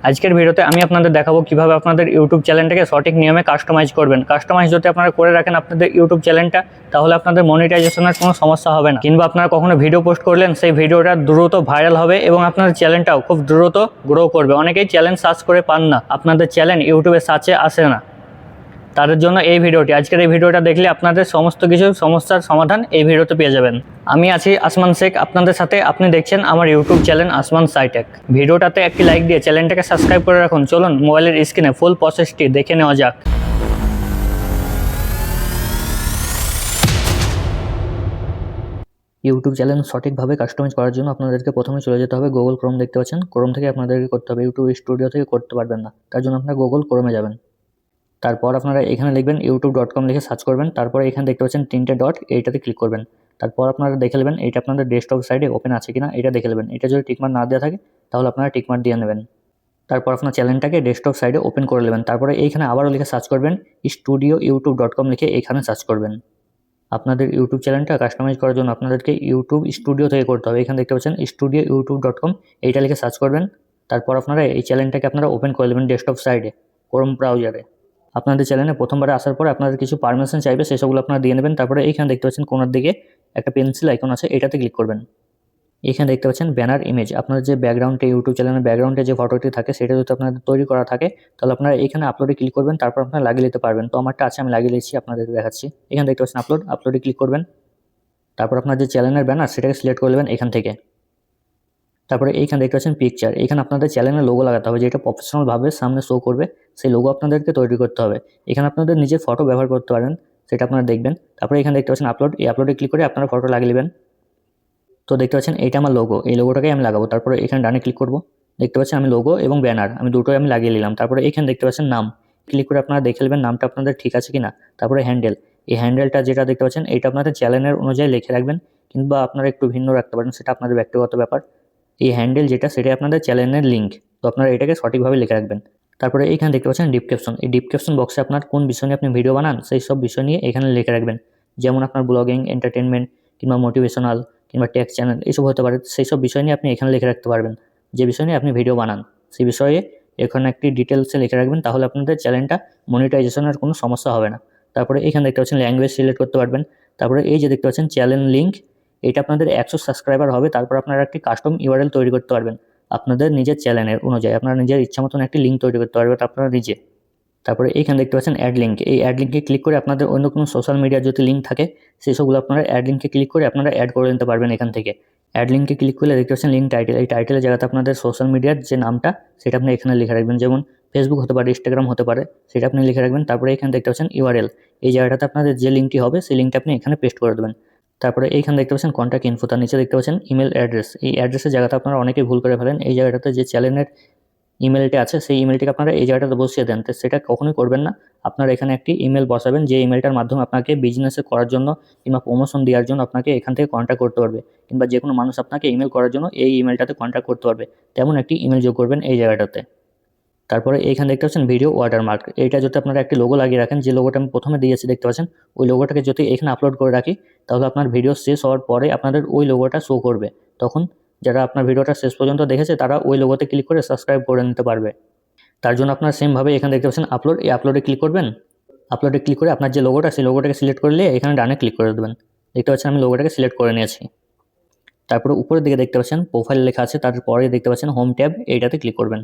আজকের ভিডিওতে আমি আপনাদের দেখাবো কিভাবে আপনাদের ইউটিউব চ্যানেলটাকে সঠিক নিয়মে কাস্টমাইজ করবেন। কাস্টমাইজ যদি আপনারা করে রাখেন আপনাদের ইউটিউব চ্যানেলটা, তাহলে আপনাদের মনিটাইজেশনের কোনো সমস্যা হবে না। কিংবা আপনারা কখনো ভিডিও পোস্ট করলেন, সেই ভিডিওটা দ্রুত ভাইরাল হবে এবং আপনাদের চ্যানেলটাও খুব দ্রুত গ্রো করবে। অনেকেই চ্যানেল সার্চ করে পান না, আপনাদের চ্যানেল ইউটিউবে সার্চে আসে না, তাদের জন্য এই ভিডিওটি। আজকের এই ভিডিওটা দেখলে আপনাদের সমস্ত কিছু সমস্যার সমাধান এই ভিডিওতে পেয়ে যাবেন। আমি আছি আসমান শেখ আপনাদের সাথে। আপনি দেখছেন আমার ইউটিউব চ্যানেল আসমান সাইটেক। ভিডিওটাতে একটি লাইক দিয়ে চ্যানেলটাকে সাবস্ক্রাইব করে রাখুন। চলুন মোবাইলের স্ক্রিনে ফুল প্রসেসটি দেখে নেওয়া যাক। ইউটিউব চ্যানেল সঠিকভাবে কাস্টমাইজ করার জন্য আপনাদেরকে প্রথমে চলে যেতে হবে গুগল ক্রোম। দেখতে পাচ্ছেন, ক্রোম থেকে আপনাদেরকে করতে হবে, ইউটিউব স্টুডিও থেকে করতে পারবেন না। তার জন্য আপনারা গুগল ক্রোমে যাবেন। তারপর আপনারা এখানে লিখবেন youtube.com লিখে সার্চ করবেন। তারপরে এখানে দেখতে পাচ্ছেন তিনটে ডট, এইটাতে ক্লিক করবেন। তারপর আপনারা দেখে নেবেন এটা আপনাদের ডেস্কটপ সাইডে ওপেন আছে কিনা, এটা দেখে নেবেন। এটা যদি টিকমার্ক না দেওয়া থাকে তাহলে আপনারা টিকমার্ক দিয়ে নেবেন। তারপর আপনার চ্যানেলটাকে ডেস্কটপ সাইডে ওপেন করে নেবেন। তারপরে এইখানে আবারও লিখে সার্চ করবেন studioyoutube.com লিখে এখানে সার্চ করবেন। আপনাদের ইউটিউব চ্যানেলটা কাস্টমাইজ করার জন্য আপনাদেরকে ইউটিউব স্টুডিও থেকে করতে হবে। এখানে দেখতে পাচ্ছেন studioyoutube.com, এইটা লিখে সার্চ করবেন। তারপর আপনারা এই চ্যানেলটাকে আপনারা ওপেন করে নেবেন ডেস্কটপ সাইডে ক্রোম ব্রাউজারে। আপনাদের চ্যানেলে প্রথমবারে আসার পরে আপনাদের কিছু পারমিশন চাইবে, সেসবগুলো আপনারা দিয়ে নেবেন। তারপরে এইখানে দেখতে পাচ্ছেন কোনার দিকে একটা পেন্সিল আইকন আছে, এটাতে ক্লিক করবেন। এখানে দেখতে পাচ্ছেন ব্যানার ইমেজ। আপনার যে ব্যাকগ্রাউন্ডে ইউটিউব চ্যানেলের ব্যাকগ্রাউন্ডে যে ফটোটি থাকে সেটা যদি আপনাদের তৈরি করা থাকে তাহলে আপনারা এখানে আপলোডে ক্লিক করবেন। তারপর আপনারা লাগিয়ে নিতে পারবেন। তো আমারটা আছে, আমি লাগিয়ে নিচ্ছি, আপনাদেরকে দেখাচ্ছি। এখানে দেখতে পাচ্ছেন আপলোডে ক্লিক করবেন। তারপর আপনার যে চ্যানেলের ব্যানার সেটাকে সিলেক্ট করে নেবেন এখান থেকে। তারপরে এইখানে দেখতে পাচ্ছেন পিকচার, এখানে আপনাদের চ্যানেলের লোগো লাগাতে হবে, যেটা প্রফেশনালভাবে সামনে শো করবে, সেই লোগো আপনাদেরকে তৈরি করতে হবে। এখানে আপনাদের নিজের ফটো ব্যবহার করতে পারেন, সেটা আপনারা দেখবেন। তারপরে এখানে দেখতে পাচ্ছেন আপলোড, এই আপলোডে ক্লিক করে আপনারা ফটো লাগিয়ে নেবেন। তো দেখতে পাচ্ছেন এইটা আমার লোগো, এই লোগোটাকে আমি লাগাবো। তারপরে এখানে ডানে ক্লিক করব। দেখতে পাচ্ছেন আমি লোগো এবং ব্যানার আমি দুটোই আমি লাগিয়ে নিলাম। তারপরে এখানে দেখতে পাচ্ছেন নাম, ক্লিক করে আপনারা দেখে নেবেন নামটা আপনাদের ঠিক আছে কিনা। তারপরে হ্যান্ডেল, এই হ্যান্ডেলটা যেটা দেখতে পাচ্ছেন এইটা আপনাদের চ্যানেলের অনুযায়ী লিখে রাখবেন, কিংবা আপনারা একটু ভিন্ন রাখতে পারেন, সেটা আপনাদের ব্যক্তিগত ব্যাপার। এই হ্যান্ডেল যেটা সেটা আপনাদের চ্যানেলের লিঙ্ক, তো আপনারা এটাকে সঠিকভাবে লিখে রাখবেন। তারপরে এইখানে দেখতে পাচ্ছেন ডিসক্রিপশন, এই ডিসক্রিপশন বক্সে আপনার কোন বিষয় নিয়ে আপনি ভিডিও বানান সেই সব বিষয় নিয়ে এখানে লিখে রাখবেন। যেমন আপনার ব্লগিং, এন্টারটেনমেন্ট কিংবা মোটিভেশনাল কিংবা টেক চ্যানেল এইসব হতে পারে, সেই সব বিষয় নিয়ে আপনি এখানে লিখে রাখতে পারবেন। যে বিষয় নিয়ে আপনি ভিডিও বানান সেই বিষয়ে এখানে একটি ডিটেলসে লিখে রাখবেন, তাহলে আপনাদের চ্যানেলটা মনিটাইজেশনের কোনো সমস্যা হবে না। তারপরে এখানে দেখতে পাচ্ছেন ল্যাঙ্গুয়েজ সিলেক্ট করতে পারবেন। তারপরে এই যে দেখতে পাচ্ছেন চ্যানেল লিঙ্ক, এটা আপনাদের 100 সাবস্ক্রাইবার হবে, তারপর আপনারা একটি কাস্টম ইউআরএল তৈরি করতে পারবেন আপনাদের নিজের চ্যানেলের অনুযায়ী। আপনারা নিজের ইচ্ছা মতন একটি লিঙ্ক তৈরি করতে পারবেন আপনারা নিজে। তারপরে এইখানে দেখতে পাচ্ছেন অ্যাড লিঙ্ক, এই অ্যাড লিঙ্কে ক্লিক করে আপনাদের অন্য কোনো সোশ্যাল মিডিয়ার যদি লিঙ্ক থাকে সেই সবগুলো আপনারা অ্যাড লিঙ্কে ক্লিক করে আপনারা অ্যাড করে নিতে পারবেন এখান থেকে। অ্যাড লিঙ্কে ক্লিক করলে দেখতে পাচ্ছেন লিঙ্ক টাইটেল, এই টাইটেলের জায়গাতে আপনাদের সোশ্যাল মিডিয়ার যে নামটা সেটা আপনি এখানে লিখে রাখবেন। যেমন ফেসবুক হতে পারে, ইনস্টাগ্রাম হতে পারে, সেটা আপনি লিখে রাখবেন। তারপরে এখানে দেখতে পাচ্ছেন ইউআরএল, এই জায়গাটাতে আপনাদের যে লিঙ্কটি হবে সেই লিঙ্কটা আপনি এখানে পেস্ট করে দেবেন। তারপরে এইখানে দেখতে পাচ্ছেন কন্ট্যাক্ট ইনফো, তার নিচে দেখতে পাচ্ছেন ইমেল অ্যাড্রেস, এই অ্যাড্রেসের জায়গাতে আপনারা অনেকেই ভুল করে ফেলেন। এই জায়গাটাতে যে চ্যানেলের ইমেলটা আছে সেই ইমেলটিকে আপনারা এই জায়গাটাতে বসিয়ে দেন, তো সেটা কখনোই করবেন না। আপনারা এখানে একটি ইমেল বসাবেন যে ইমেলটার মাধ্যমে আপনাকে বিজনেসে করার জন্য কিংবা প্রমোশন দেওয়ার জন্য আপনাকে এখান থেকে কন্ট্যাক্ট করতে পারবে, কিংবা যে কোনো মানুষ আপনাকে ইমেল করার জন্য এই ইমেলটাতে কন্ট্যাক্ট করতে পারবে, তেমন একটি ইমেল যোগ করবেন এই জায়গাটাতে। তারপরে এইখানে দেখতে পাচ্ছেন ভিডিও ওয়াটারমার্ক, এইটা যদি আপনারা একটি লোগো লাগিয়ে রাখেন, যে লোগোটা আমি প্রথমে দিয়েছি দেখতে পাচ্ছেন, ওই লোগোটাকে যদি এখানে আপলোড করে রাখি তাহলে আপনার ভিডিও শেষ হওয়ার পরে আপনাদের ওই লোগোটা শো করবে। তখন যারা আপনার ভিডিওটা শেষ পর্যন্ত দেখেছে তারা ওই লোগোতে ক্লিক করে সাবস্ক্রাইব করে নিতে পারবে। তার জন্য আপনারা সেমভাবে এখানে দেখতে পাচ্ছেন আপলোড, এই আপলোডে ক্লিক করবেন। আপলোডে ক্লিক করে আপনার যে লোগোটা সেই লোগোটাকে সিলেক্ট করলে এখানে ডানে ক্লিক করে দেবেন। দেখতে পাচ্ছেন আমি লোগোটাকে সিলেক্ট করে নিয়েছি। তারপরে উপরের দিকে দেখতে পাচ্ছেন প্রোফাইল লেখা আছে, তারপরে দেখতে পাচ্ছেন হোম ট্যাব, এইটাতে ক্লিক করবেন।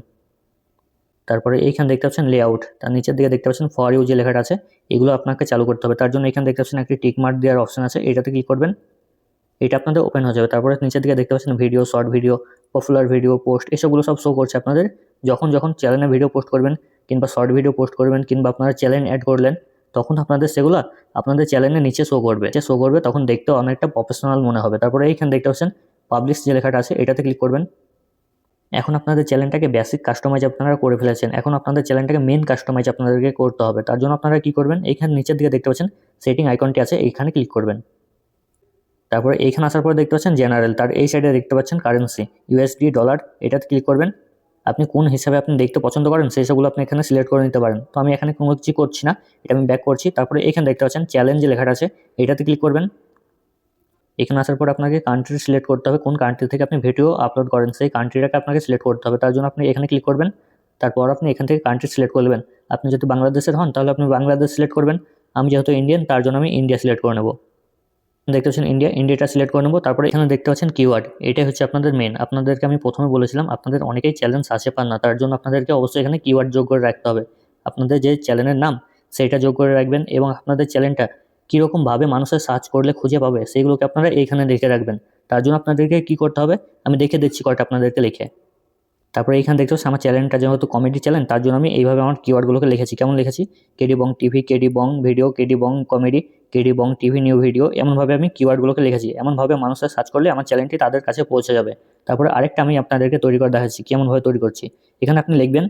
তারপরে এইখানে দেখতে পাচ্ছেন লেআউট, তার নিচের দিকে দেখতে পাচ্ছেন ফর ইউ যে লেখাটা আছে, এগুলো আপনাকে চালু করতে হবে। তার জন্য এখানে দেখতে পাচ্ছেন একটি টিক মার্ক দেওয়ার অপশন আছে, এটাতে ক্লিক করবেন। এটা আপনাদের ওপেন হয়ে যাবে। তারপরে নিচের দিকে দেখতে পাচ্ছেন video, short video, popular video, post, এসবগুলো সব শো করছে আপনাদের। যখন যখন চ্যানেলে ভিডিও পোস্ট করবেন কিংবা শর্ট ভিডিও পোস্ট করবেন কিংবা আপনারা চ্যানেল অ্যাড করলেন, তখন আপনাদের সেগুলো আপনাদের চ্যানেলের নিচে শো করবে, তখন দেখতে অনেকটা প্রফেশনাল মনে হবে। তারপরে এইখানে দেখতে পাচ্ছেন পাবলিশ যে লেখাটা আছে, এটাতে ক্লিক করবেন। এখন আপনাদের চ্যানেলটাকে বেসিক কাস্টমাইজ আপনারা করে ফেলেছেন, এখন আপনাদের চ্যানেলটাকে মেন কাস্টমাইজ আপনাদেরকে করতে হবে। তার জন্য আপনারা কি করবেন, এইখানে নিচের দিকে দেখতে পাচ্ছেন সেটিং আইকনটি আছে, এইখানে ক্লিক করবেন। তারপরে এইখানে আসার পরে দেখতে পাচ্ছেন জেনারেল, তার এই সাইডে দেখতে পাচ্ছেন কারেন্সি, ইউএসডি, ডলার, এটাতে ক্লিক করবেন। আপনি কোন হিসাবে আপনি দেখতে পছন্দ করেন সেই সবগুলো আপনি এখানে সিলেক্ট করে নিতে পারেন। তো আমি এখানে কোনো কিছু করছি না, এটা আমি ব্যাক করছি। তারপরে এখানে দেখতে পাচ্ছেন চ্যালেঞ্জ যে লেখাটা আছে, এটাতে ক্লিক করবেন। এখানে আসার পর আপনাকে কান্ট্রি সিলেক্ট করতে হবে, কোন কান্ট্রি থেকে আপনি ভিডিও আপলোড করেন সেই কান্ট্রিটাকে আপনাকে সিলেক্ট করতে হবে। তার জন্য আপনি এখানে ক্লিক করবেন। তারপর আপনি এখান থেকে কান্ট্রি সিলেক্ট করে নেবেন। আপনি যদি বাংলাদেশের হন তাহলে আপনি বাংলাদেশ সিলেক্ট করবেন। আমি যেহেতু ইন্ডিয়ান তার জন্য আমি ইন্ডিয়া সিলেক্ট করে নেব। দেখতে পাচ্ছেন ইন্ডিয়াটা সিলেক্ট করে নেবো। তারপরে এখানে দেখতে পাচ্ছেন কিওয়ার্ড, এটাই হচ্ছে আপনাদের মেন। আপনাদেরকে আমি প্রথমে বলেছিলাম আপনাদের অনেকেই চ্যালেঞ্জ আসে পান না, তার জন্য আপনাদেরকে অবশ্যই এখানে কিওয়ার্ড যোগ করে রাখতে হবে। আপনাদের যে চ্যানেলের নাম সেইটা যোগ করে রাখবেন এবং আপনাদের চ্যানেলটা কীরকমভাবে মানুষের সার্চ করলে খুঁজে পাবে সেইগুলোকে আপনারা এইখানে লিখে রাখবেন। তার জন্য আপনাদেরকে কী করতে হবে আমি দেখে দিচ্ছি কয়টা আপনাদেরকে লিখে। তারপরে এইখানে দেখতে পাচ্ছি আমার চ্যানেলটা যেহেতু কমেডি চ্যানেল তার জন্য আমি এইভাবে আমার কিওয়ার্ডগুলোকে লিখেছি। কেমন লিখেছি? কেডি বং টিভি, কেডি বং ভিডিও, কেডি বং কমেডি, কেডি বং টিভি নিউ ভিডিও, এমনভাবে আমি কিওয়ার্ডগুলোকে লিখেছি। এমনভাবে মানুষরা সার্চ করলে আমার চ্যানেলটি তাদের কাছে পৌঁছে যাবে। তারপরে আরেকটা আমি আপনাদেরকে তৈরি করে দেখাচ্ছি কেমনভাবে তৈরি করছি। এখানে আপনি লিখবেন,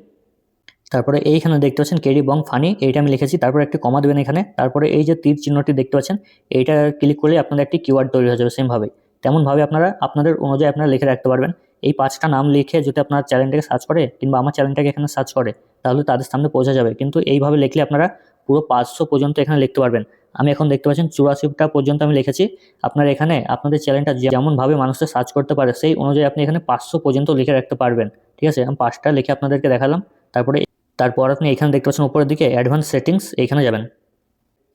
তারপরে এইখানে দেখতে পাচ্ছেন কেডি বং ফানি, এইটা আমি লিখেছি। তারপরে একটি কমা দেবেন এখানে। তারপরে এই যে তীর চিহ্নটি দেখতে পাচ্ছেন এইটা ক্লিক করলে আপনাদের একটি কিওয়ার্ড তৈরি হয়ে যাবে সেমভাবে। তেমনভাবে আপনারা আপনাদের অনুযায়ী আপনারা লিখে রাখতে পারবেন। এই 5টা নাম লিখে যদি আপনার চ্যানেলটাকে সার্চ করে কিংবা আমার চ্যানেলটাকে এখানে সার্চ করে তাহলে তাদের সামনে পৌঁছে যাবে। কিন্তু এইভাবে লিখলে আপনারা পুরো 500 পর্যন্ত এখানে লিখতে পারবেন। আমি এখন দেখতে পাচ্ছেন 84টা পর্যন্ত আমি লিখেছি। আপনারা এখানে আপনাদের চ্যানেলটা যেমনভাবে মানুষের সার্চ করতে পারে সেই অনুযায়ী আপনি এখানে 500 পর্যন্ত লিখে রাখতে পারবেন। ঠিক আছে, আমি 5টা লিখে আপনাদেরকে দেখালাম। তারপর আপনি এখানে দেখতে পাচ্ছেন উপরের দিকে অ্যাডভান্স সেটিংস, এইখানে যাবেন।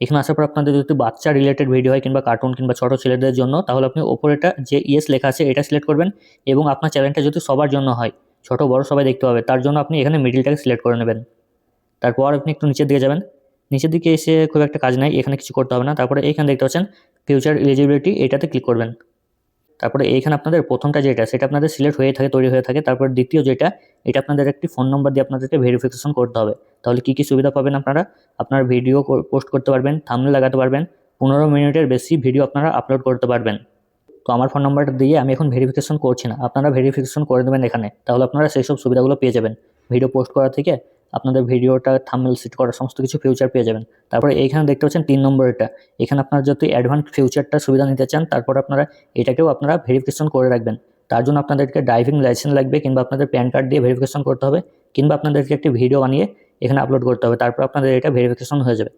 এখানে আসার পর আপনাদের যদি বাচ্চা রিলেটেড ভিডিও হয় কিংবা কার্টুন কিংবা ছোটো ছেলেদের জন্য তাহলে আপনি ওপরেটা যে ইয়েস লেখা আছে এটা সিলেক্ট করবেন। এবং আপনার চ্যানেলটা যদি সবার জন্য হয়, ছোটো বড় সবাই দেখতে পাবে, তার জন্য আপনি এখানে মিডিলটাকে সিলেক্ট করে নেবেন। তারপর আপনি একটু নিচের দিকে যাবেন। নিচের দিকে এসে খুব একটা কাজ নাই, এখানে কিছু করতে হবে না। তারপরে এইখানে দেখতে পাচ্ছেন ফিউচার এলিজিবিলিটি, এটাতে ক্লিক করবেন। তারপরে এইখানে আপনাদের প্রথমটা যেটা সেটা আপনাদের সিলেক্ট হয়ে থাকে, তৈরি হয়ে থাকে। তারপর দ্বিতীয় যেটা এটা আপনাদের একটি ফোন নম্বর দিয়ে আপনাদেরকে ভেরিফিকেশন করতে হবে। তাহলে কী কী সুবিধা পাবেন আপনারা? আপনার ভিডিও পোস্ট করতে পারবেন, থাম্বনেল লাগাতে পারবেন, 15 মিনিটের বেশি ভিডিও আপনারা আপলোড করতে পারবেন। তো আমার ফোন নাম্বারটা দিয়ে আমি এখন ভেরিফিকেশন করছি না, আপনারা ভেরিফিকেশন করে দেবেন এখানে, তাহলে আপনারা সেই সব সুবিধাগুলো পেয়ে যাবেন। ভিডিও পোস্ট করা থেকে আপনাদের ভিডিওটা থাম্বনেল সেট করা সমস্ত কিছু ফিউচার পেয়ে যাবেন। তারপরে এইখানে দেখতে পাচ্ছেন 3 নম্বরটা, এখানে আপনারা যদি অ্যাডভান্স ফিউচারটা সুবিধা নিতে চান তারপর আপনারা এটাকেও আপনারা ভেরিফিকেশন করে রাখবেন। তার জন্য আপনাদেরকে ড্রাইভিং লাইসেন্স লাগবে কিংবা আপনাদের প্যান কার্ড দিয়ে ভেরিফিকেশন করতে হবে কিংবা আপনাদেরকে একটি ভিডিও বানিয়ে এখানে আপলোড করতে হবে, তারপর আপনাদের এটা ভেরিফিকেশন হয়ে যাবে।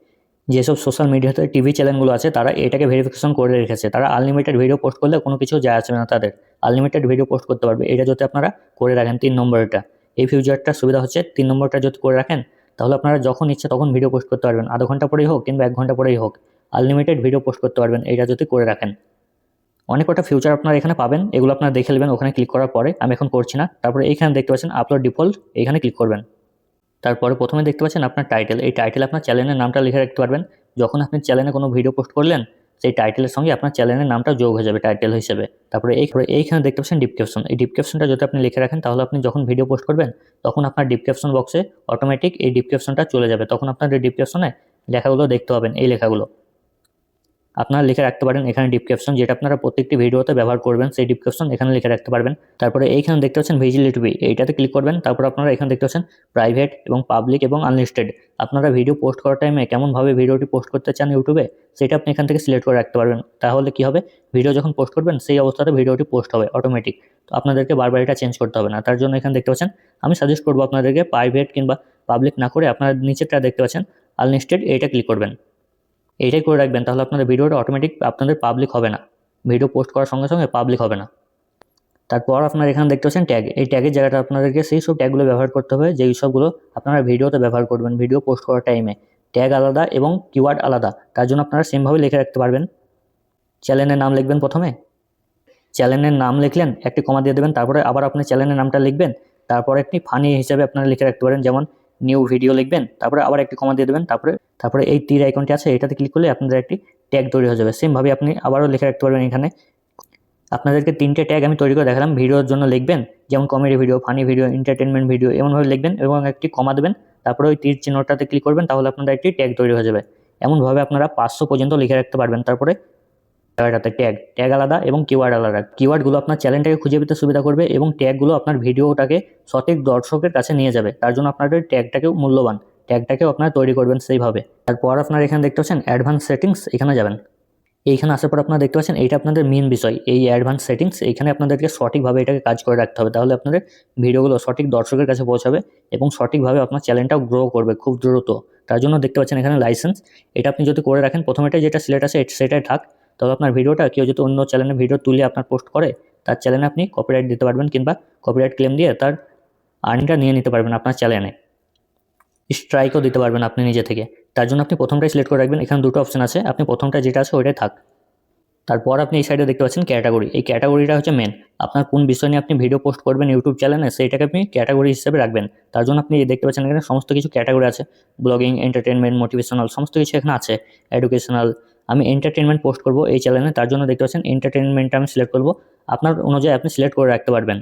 যেসব সোশ্যাল মিডিয়াতে টিভি চ্যানেলগুলো আছে তারা এটাকে ভেরিফিকেশন করে রেখেছে, তারা আনলিমিটেড ভিডিও পোস্ট করলে কোনো কিছু যায় আসবে না, তাদের আনলিমিটেড ভিডিও পোস্ট করতে পারবে। এটা যদি আপনারা করে রাখেন 3 নম্বরটা, এই ফিউচারটা সুবিধা হচ্ছে 3 নম্বরটা যদি করে রাখেন তাহলে আপনারা যখন ইচ্ছে তখন ভিডিও পোস্ট করতে পারবেন, আধা ঘন্টা পরেই হোক কিংবা 1 ঘন্টা পরেই হোক, আনলিমিটেড ভিডিও পোস্ট করতে পারবেন এটা যদি করে রাখেন। অনেক কটা ফিউচার আপনারা এখানে পাবেন, এগুলো আপনারা দেখে নেবেন ওখানে ক্লিক করার পরে। আমি এখন করছি না। তারপরে এইখানে দেখতে পাচ্ছেন আপলোড ডিফল্ট, এইখানে ক্লিক করবেন। তারপরে প্রথমে দেখতে পাচ্ছেন আপনার টাইটেল, এই টাইটেল আপনার চ্যানেলের নামটা লিখে রাখতে পারবেন। যখন আপনি চ্যানেলে কোনো ভিডিও পোস্ট করলেন সেই টাইটেলের সঙ্গে আপনার চ্যানেলের নামটা যোগ হয়ে যাবে টাইটেল হিসেবে। তারপরে এইখানে দেখতে পাচ্ছেন ডিপ ক্যাপশন, এই ডিপ ক্যাপশনটা যদি আপনি লিখে রাখেন তাহলে আপনি যখন ভিডিও পোস্ট করবেন তখন আপনার ডিপ ক্যাপশন বক্সে অটোমেটিক এই ডিপ ক্যাপশনটা চলে যাবে, তখন আপনার এই ডিপ ক্যাপশনে লেখাগুলো দেখতে পাবেন। এই লেখাগুলো আপনারা লিখে রাখতে পারেন এখানে ডিপ ক্যাপশন, যেটা আপনারা প্রত্যেকটি ভিডিওতে ব্যবহার করবেন সেই ডিপ ক্যাপশন এখানে লিখে রাখতে পারবেন। তারপরে এইখানে দেখতে পাচ্ছেন ভিজিবিলিটি, এইটাতে ক্লিক করবেন। তারপর আপনারা এখানে দেখতে পাচ্ছেন প্রাইভেট এবং পাবলিক এবং আনলিস্টেড, আপনারা ভিডিও পোস্ট করার টাইমে কেমনভাবে ভিডিওটি পোস্ট করতে চান ইউটিউবে সেটা আপনি এখান থেকে সিলেক্ট করে রাখতে পারবেন। তাহলে কি হবে, ভিডিও যখন পোস্ট করবেন সেই অবস্থাতে ভিডিওটি পোস্ট হবে অটোমেটিক, তো আপনাদেরকে বারবার এটা চেঞ্জ করতে হবে না। তার জন্য এখানে দেখতে পাচ্ছেন আমি সাজেস্ট করবো আপনাদেরকে প্রাইভেট কিংবা পাবলিক না করে আপনারা নিচেরটা দেখতে পাচ্ছেন আনলিস্টেড, এইটা ক্লিক করবেন। এইটাই করে রাখবেন, তাহলে আপনাদের ভিডিওটা অটোমেটিক আপনাদের পাবলিক হবে না, ভিডিও পোস্ট করার সঙ্গে সঙ্গে পাবলিক হবে না। তারপর আপনারা এখানে দেখতে পাচ্ছেন ট্যাগ, এই ট্যাগের জায়গাটা আপনাদেরকে সেই সব ট্যাগগুলো ব্যবহার করতে হবে যেই সবগুলো আপনারা ভিডিওতে ব্যবহার করবেন ভিডিও পোস্ট করার টাইমে। ট্যাগ আলাদা এবং কিওয়ার্ড আলাদা, তার জন্য আপনারা সেমভাবে লিখে রাখতে পারবেন। চ্যানেলের নাম লিখবেন, প্রথমে চ্যানেলের নাম লিখলেন, একটি কমা দিয়ে দেবেন, তারপরে আবার আপনি চ্যানেলের নামটা লিখবেন। তারপরে একটি ফানি হিসেবে আপনারা লিখে রাখতে পারেন, যেমন নিউ ভিডিও লিখবেন, তারপরে আবার একটি কমা দিয়ে দেবেন। তারপরে এই তীর আইকনটি আছে এটাতে ক্লিক করলে আপনাদের একটি ট্যাগ তৈরি হয়ে যাবে। সেমভাবে আপনি আবারও লিখে রাখতে পারবেন। এখানে আপনাদেরকে 3টে ট্যাগ আমি তৈরি করে দেখালাম। ভিডিওর জন্য লিখবেন যেমন comedy video, funny video, entertainment video, এমনভাবে লিখবেন এবং একটি কমা দেবেন। তারপরে ওই তীর চিহ্নটাতে ক্লিক করবেন, তাহলে আপনাদের একটি ট্যাগ তৈরি হয়ে যাবে। এমনভাবে আপনারা 500 পর্যন্ত লিখে রাখতে পারবেন। তারপরে জায়গাটাতে ট্যাগ আলাদা এবং কিওয়ার্ড আলাদা, কিওয়ার্ডগুলো আপনার চ্যানেলটাকে খুঁজে পেতে সুবিধা করবে এবং ট্যাগগুলো আপনার ভিডিওটাকে সঠিক দর্শকের কাছে নিয়ে যাবে। তার জন্য আপনাদের ট্যাগটাকেও মূল্যবান, ট্যাগটাকেও আপনারা তৈরি করবেন সেইভাবে। তারপর আপনারা এখানে দেখতে পাচ্ছেন অ্যাডভান্স সেটিংস, এখানে যাবেন। এইখানে আসার পর আপনারা দেখতে পাচ্ছেন এইটা আপনাদের মেন বিষয়, এই অ্যাডভান্স সেটিংস। এইখানে আপনাদেরকে সঠিকভাবে এটাকে কাজ করে রাখতে হবে, তাহলে আপনাদের ভিডিওগুলো সঠিক দর্শকের কাছে পৌঁছাবে এবং সঠিকভাবে আপনার চ্যানেলটাও গ্রো করবে খুব দ্রুত। তার জন্য দেখতে পাচ্ছেন এখানে লাইসেন্স, এটা আপনি যদি করে রাখেন, প্রথমেটা যেটা সিলেক্ট আছে সেটাই থাক, তাহলে আপনার ভিডিওটা কেউ যদি অন্য চ্যানেলে ভিডিও তুলে আপনার পোস্ট করে তার চ্যানেলে আপনি কপিরাইট দিতে পারবেন কিংবা কপিরাইট ক্লেম দিয়ে তার আর্নিংটা নিয়ে নিতে পারবেন আপনার চ্যানেলে। স্ট্রাইকও দিতে পারবেন আপনি নিজে থেকে। তার জন্য আপনি প্রথমটাই সিলেক্ট করে রাখবেন। এখানে দুটো অপশন আছে, আপনি প্রথমটা যেটা আছে ওইটাই থাক। তারপর আপনি এই সাইডে দেখতে পাচ্ছেন ক্যাটাগরি। এই ক্যাটাগরিটা হচ্ছে মেন, আপনার কোন বিষয় নিয়ে আপনি ভিডিও পোস্ট করবেন ইউটিউব চ্যানেলে সেইটাকে আপনি ক্যাটাগরি হিসেবে রাখবেন। তার জন্য আপনি দেখতে পাচ্ছেন এখানে সমস্ত কিছু ক্যাটাগরি আছে, ব্লগিং, এন্টারটেনমেন্ট, মোটিভেশনাল, সমস্ত কিছু এখানে আছে, এডুকেশনাল। আমি এন্টারটেনমেন্ট পোস্ট করব এই চ্যানেলে, তার জন্য দেখতে পাচ্ছেন এন্টারটেনমেন্টটা আমি সিলেক্ট করব। আপনার অনুযায়ী আপনি সিলেক্ট করে রাখতে পারবেন।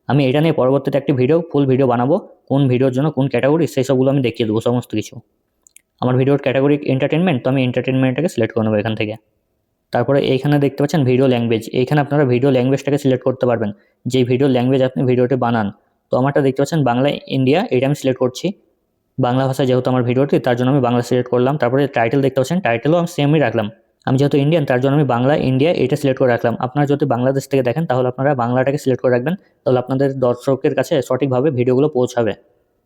আমি এটা নিয়ে পরবর্তীতে একটি ফুল ভিডিও বানাবো, কোন ভিডিওর জন্য কোন ক্যাটাগরি সেই সবগুলো আমি দেখিয়ে দেবো সমস্ত কিছু। আমার ভিডিওর ক্যাটাগরি এন্টারটেনমেন্ট, তো আমি এন্টারটেনমেন্টটাকে সিলেক্ট করে নেবো এখান থেকে। তারপরে এইখানে দেখতে পাচ্ছেন ভিডিও ল্যাঙ্গুয়েজ, এইখানে আপনারা ভিডিও ল্যাঙ্গুয়েজটাকে সিলেক্ট করতে পারবেন, যেই ভিডিও ল্যাঙ্গুয়েজ আপনি ভিডিওটি বানান। তো আমারটা দেখতে পাচ্ছেন বাংলা ইন্ডিয়া, এটা আমি সিলেক্ট করছি। বাংলা ভাষা যেহেতু আমার ভিডিওটি, তার জন্য আমি বাংলা সিলেক্ট করলাম। তারপরে টাইটেল দেখতে পাচ্ছেন, টাইটেলও আমি সেমই রাখলাম। আমি যেহেতু ইন্ডিয়ান, তার জন্য আমি বাংলা ইন্ডিয়া এটা সিলেক্ট করে রাখলাম। আপনারা যদি বাংলাদেশ থেকে দেখেন তাহলে আপনারা বাংলাটাকে সিলেক্ট করে রাখবেন, তাহলে আপনাদের দর্শকের কাছে সঠিকভাবে ভিডিওগুলো পৌঁছাবে।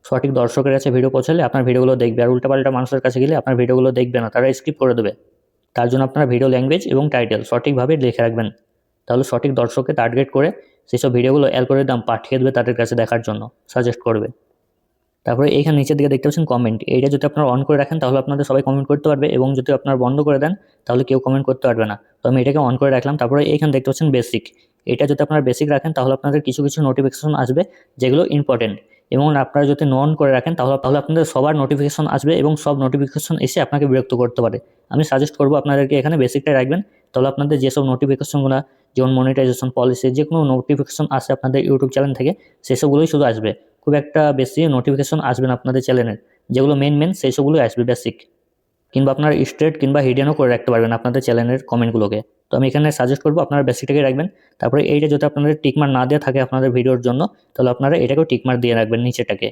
সঠিক দর্শকের কাছে ভিডিও পৌঁছালে আপনার ভিডিওগুলো দেখবে, আর উল্টাপাল্টা মানুষের কাছে গেলে আপনার ভিডিওগুলো দেখবে না, তারা স্কিপ করে দেবে। তার জন্য আপনারা ভিডিও ল্যাঙ্গুয়েজ এবং টাইটেল সঠিকভাবে লিখে রাখবেন, তাহলে সঠিক দর্শককে টার্গেট করে সেসব ভিডিওগুলো অ্যালগরিদম পাঠিয়ে দেবে তাদের কাছে দেখার জন্য, সাজেস্ট করবে। তারপরে এইখানে নিচের দিকে দেখতে পাচ্ছেন কমেন্ট, এইটা যদি আপনারা অন করে রাখেন তাহলে আপনাদের সবাই কমেন্ট করতে পারবে, এবং যদি আপনারা বন্ধ করে দেন তাহলে কেউ কমেন্ট করতে পারবে না। তো আমি এটাকে অন করে রাখলাম। তারপরে এইখানে দেখতে পাচ্ছেন বেসিক, এটা যদি আপনারা বেসিক রাখেন তাহলে আপনাদের কিছু কিছু নোটিফিকেশন আসবে যেগুলো ইম্পর্টেন্ট, এবং আপনারা যদি নন করে রাখেন তাহলে আপনাদের সবার নোটিফিকেশন আসবে এবং সব নোটিফিকেশন এসে আপনাকে বিরক্ত করতে পারে। আমি সাজেস্ট করবো আপনাদেরকে এখানে বেসিকটাই রাখবেন, তাহলে আপনাদের যেসব নোটিফিকেশনগুলো, যেমন মনিটাইজেশন পলিসি, যে কোনো নোটিফিকেশন আসে আপনাদের ইউটিউব চ্যানেল থেকে সেসবগুলোই শুধু আসবে, খুব একটা বেশি নোটিফিকেশন আসবে না আপনাদের চ্যানেলের। যেগুলো মেন সেই সবগুলোই আসবে বেসিক, কিংবা আপনার স্ট্রেট কিংবা হিডেনও করে রাখতে পারবেন আপনাদের চ্যানেলের কমেন্টগুলোকে। তো আমি এখানে সাজেস্ট করবো আপনারা বেসিকটাকে রাখবেন। তারপরে এইটা যদি আপনাদের টিকমার না দেওয়া থাকে আপনাদের ভিডিওর জন্য, তাহলে আপনারা এটাকেও টিকমার দিয়ে রাখবেন নিচেটাকে।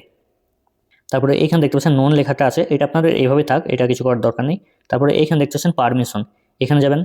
তারপরে এইখানে দেখতে পাচ্ছেন নন লেখাটা আছে, এটা আপনাদের এইভাবে থাক, এটা কিছু করার দরকার নেই। তারপরে এইখানে দেখতে পাচ্ছেন পারমিশন, এখানে যাবেন।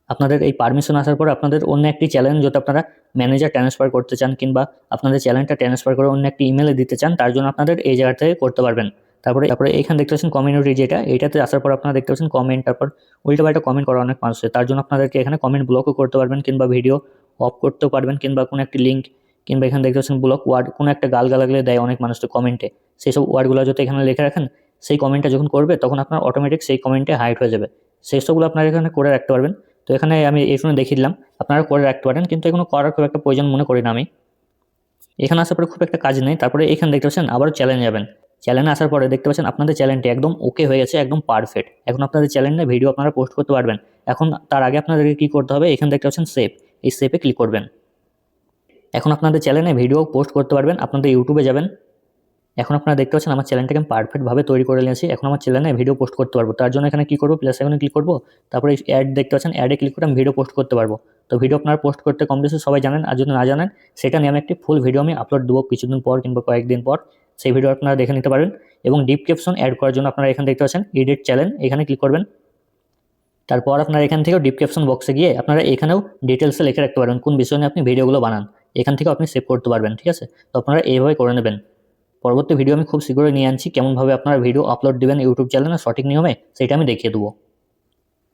আপনাদের এই পারমিশন আসার পর আপনাদের অন্য একটি চ্যানেল যদি আপনারা ম্যানেজার ট্রান্সফার করতে চান, কিংবা আপনাদের চ্যানেলটা ট্রান্সফার করে অন্য একটি ইমেলে দিতে চান, তার জন্য আপনাদের এই জায়গা থেকে করতে পারবেন। তারপরে এইখানে দেখতে পাচ্ছেন কমিউনিটি, এইটাতে আসার পর আপনারা দেখতে পাচ্ছেন কমেন্ট, তারপর উল্টাপাল্টা কমেন্ট করা অনেক মানুষ, তার জন্য আপনাদেরকে এখানে কমেন্ট ব্লকও করতে পারবেন, কিংবা ভিডিও অফ করতেও পারবেন, কিংবা কোনো একটি লিঙ্ক, কিংবা এখানে দেখতে পাচ্ছেন ব্লক ওয়ার্ড, কোনো একটা গালাগালি দেয় অনেক মানুষ তো কমেন্টে, সেই সব ওয়ার্ডগুলো যদি এখানে লিখে রাখেন, সেই কমেন্টটা যখন করবে তখন আপনার অটোমেটিক সেই কমেন্টে হাইড হয়ে যাবে। সেই সবগুলো আপনারা এখানে করে রাখতে পারবেন। তো এখানে আমি এই শুনে দেখিয়ে দিলাম, আপনারা করে রাখতে পারেন, কিন্তু এগুলো করার খুব একটা প্রয়োজন মনে করি না আমি। এখানে আসার পরে খুব একটা কাজ নেই। তারপরে এখানে দেখতে পাচ্ছেন আবার চ্যালেঞ্জ যাবেন, চ্যানেলে আসার পরে দেখতে পাচ্ছেন আপনাদের চ্যানেলটি একদম ওকে হয়ে গেছে, একদম পারফেক্ট। এখন আপনাদের চ্যানেলে ভিডিও আপনারা পোস্ট করতে পারবেন। এখন তার আগে আপনাদেরকে কী করতে হবে, এখানে দেখতে পাচ্ছেন সেভ, এই সেভে ক্লিক করবেন। এখন আপনাদের চ্যানেলে ভিডিও পোস্ট করতে পারবেন। আপনাদের ইউটিউবে যাবেন, এখন আপনারা দেখতে পাচ্ছেন আমার চ্যানেলটাকে আমি পারফেক্টভাবে তৈরি করে নিয়েছি। এখন আমার চ্যানেলে ভিডিও পোস্ট করতে পারবো। তার জন্য এখানে কী করবো, প্লাস এখানে ক্লিক করবো, তারপরে অ্যাড দেখতে পাচ্ছেন, অ্যাডে ক্লিক করে আমি ভিডিও পোস্ট করতে পারবো। তো ভিডিও আপনারা পোস্ট করতে কম বেশি সবাই জানেন, আর যদি না জানেন সেটা নিয়ে আমি একটি ফুল ভিডিও আমি আপলোড দেবো কিছুদিন পর কিংবা কয়েকদিন পর, সেই ভিডিও আপনারা দেখে নিতে পারেন। এবং ডিপ ক্যাপশন অ্যাড করার জন্য আপনারা এখানে দেখতে পাচ্ছেন এডিট চ্যানেল, এখানে ক্লিক করবেন। তারপর আপনারা এখান থেকেও ডিপ ক্যাপশন বক্সে গিয়ে আপনারা এখানেও ডিটেলসে লিখে রাখতে পারবেন কোন বিষয় নিয়ে আপনি ভিডিওগুলো বানান, এখান থেকেও আপনি সেভ করতে পারবেন। ঠিক আছে, তো আপনারা এইভাবে করে নেবেন। পরবর্তী ভিডিও আমি খুব শীঘ্রই নিয়ে আনছি, কেমনভাবে আপনারা ভিডিও আপলোড দেবেন ইউটিউব চ্যানেলে সঠিক নিয়মে, সেটা আমি দেখিয়ে দেবো।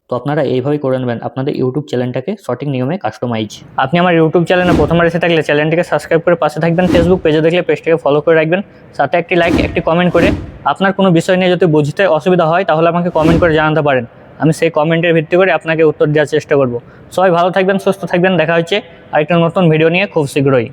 তো আপনারা এইভাবেই করে নেবেন আপনাদের ইউটিউব চ্যানেলটাকে সঠিক নিয়মে কাস্টমাইজ। আপনি আমার ইউটিউব চ্যানেলে প্রথমবার এসে থাকলে চ্যানেলটিকে সাবস্ক্রাইব করে পাশে থাকবেন, ফেসবুক পেজে দেখলে পেজটাকে ফলো করে রাখবেন, সাথে একটি লাইক, একটি কমেন্ট করে আপনার কোনো বিষয় নিয়ে যদি বুঝতে অসুবিধা হয় তাহলে আমাকে কমেন্ট করে জানাতে পারেন। আমি সেই কমেন্টের ভিত্তি করে আপনাকে উত্তর দেওয়ার চেষ্টা করব। সবাই ভালো থাকবেন, সুস্থ থাকবেন, দেখা হচ্ছে আরেকটা নতুন ভিডিও নিয়ে খুব শীঘ্রই।